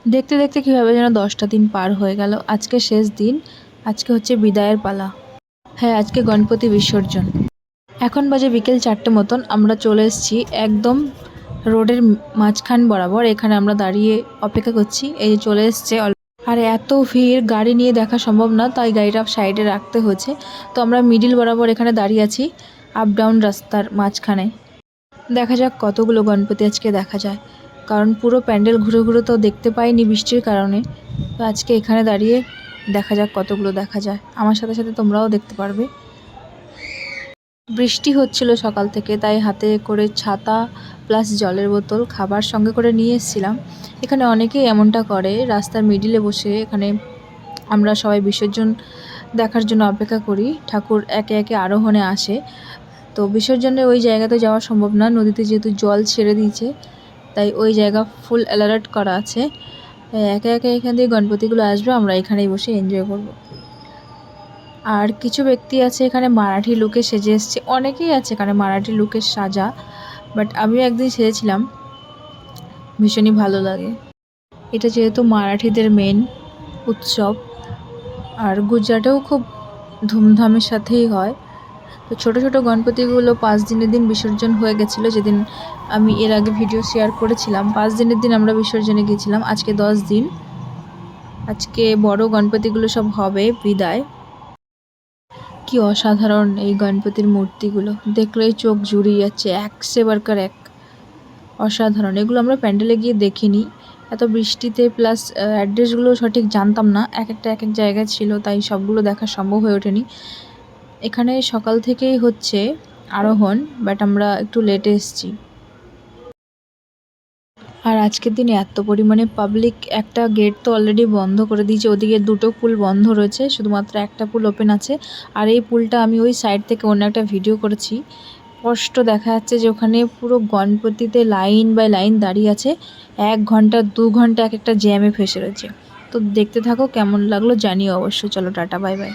দেখতে দেখতে কীভাবে যেন 10টা দিন পার হয়ে গেল। আজকে শেষ দিন, আজকে হচ্ছে বিদায়ের পালা। হ্যাঁ, আজকে গণপতি বিসর্জন। এখন বাজে বিকেল 4টে মতন। আমরা চলে এসেছি একদম রোডের মাঝখান বরাবর। এখানে আমরা দাঁড়িয়ে অপেক্ষা করছি। এই যে চলে এসছে। আর এত ভিড়, গাড়ি নিয়ে দেখা সম্ভব না, তাই গাড়িটা সাইডে রাখতে হয়েছে। তো আমরা মিডিল বরাবর এখানে দাঁড়িয়ে আছি, আপ ডাউন রাস্তার মাঝখানে। দেখা যাক কতগুলো গণপতি আজকে দেখা যায়, কারণ পুরো প্যান্ডেল ঘুরে ঘুরে তো দেখতে পাইনি বৃষ্টির কারণে। তো আজকে এখানে দাঁড়িয়ে দেখা যাক কতগুলো দেখা যায়। আমার সাথে সাথে তোমরাও দেখতে পারবে। বৃষ্টি হচ্ছিল সকাল থেকে, তাই হাতে করে ছাতা প্লাস জলের বোতল খাবার সঙ্গে করে নিয়ে এসেছিলাম। এখানে অনেকেই এমনটা করে, রাস্তার মিডিলে বসে এখানে আমরা সবাই বিসর্জন দেখার জন্য অপেক্ষা করি। ঠাকুর একে একে আরোহণে আসে। তো বিসর্জনের ওই জায়গাতে যাওয়া সম্ভব না, নদীতে যেহেতু জল ছেড়ে দিয়েছে, তাই ওই জায়গা ফুল অ্যালার্ট করা আছে। একে একে এখান দিয়ে গণপতিগুলো আসবে, আমরা এখানেই বসে এনজয় করব। আর কিছু ব্যক্তি আছে এখানে মারাঠি লুকে সেজে এসছে। অনেকেই আছে এখানে মারাঠি লুকের সাজা, বাট আমিও একদিন সেজেছিলাম, ভীষণই ভালো লাগে। এটা যেহেতু মারাঠিদের মেন উৎসব, আর গুজরাটেও খুব ধুমধামের সাথেই হয়। তো ছোটো ছোটো গণপতিগুলো 5 দিনের দিন বিসর্জন হয়ে গেছিলো। যেদিন আমি এর আগে ভিডিও শেয়ার করেছিলাম, 5 দিনের দিন আমরা বিসর্জনে গেছিলাম। আজকে 10 দিন। আজকে বড় গণপতিগুলো সব হবে বিদায়। কি অসাধারণ এই গণপতির মূর্তিগুলো, দেখলেই চোখ জুড়িয়ে যাচ্ছে, এক সে বারকার এক। অসাধারণ। এগুলো আমরা প্যান্ডেলে গিয়ে দেখিনি, এত বৃষ্টিতে, প্লাস অ্যাড্রেসগুলো সঠিক জানতাম না, এক একটা এক এক জায়গায় ছিল, তাই সবগুলো দেখা সম্ভব হয়ে ওঠেনি। এখানে সকাল থেকেই হচ্ছে আরোহণ, বাট আমরা একটু লেটে এসেছি। আর আজকের দিনে এত পরিমাণে পাবলিক, একটা গেট তো অলরেডি বন্ধ করে দিয়েছে, ওদিকে 2টো পুল বন্ধ রয়েছে, শুধুমাত্র একটা পুল ওপেন আছে। আর এই পুলটা আমি ওই সাইড থেকে অন্য একটা ভিডিও করেছি, স্পষ্ট দেখা যাচ্ছে যে ওখানে পুরো গণপতিতে লাইন বাই লাইন দাঁড়িয়ে আছে। 1 ঘন্টা 2 ঘন্টা এক একটা জ্যামে ফেসে রয়েছে। তো দেখতে থাকো, কেমন লাগলো জানিও অবশ্যই। চলো টাটা, বাই বাই।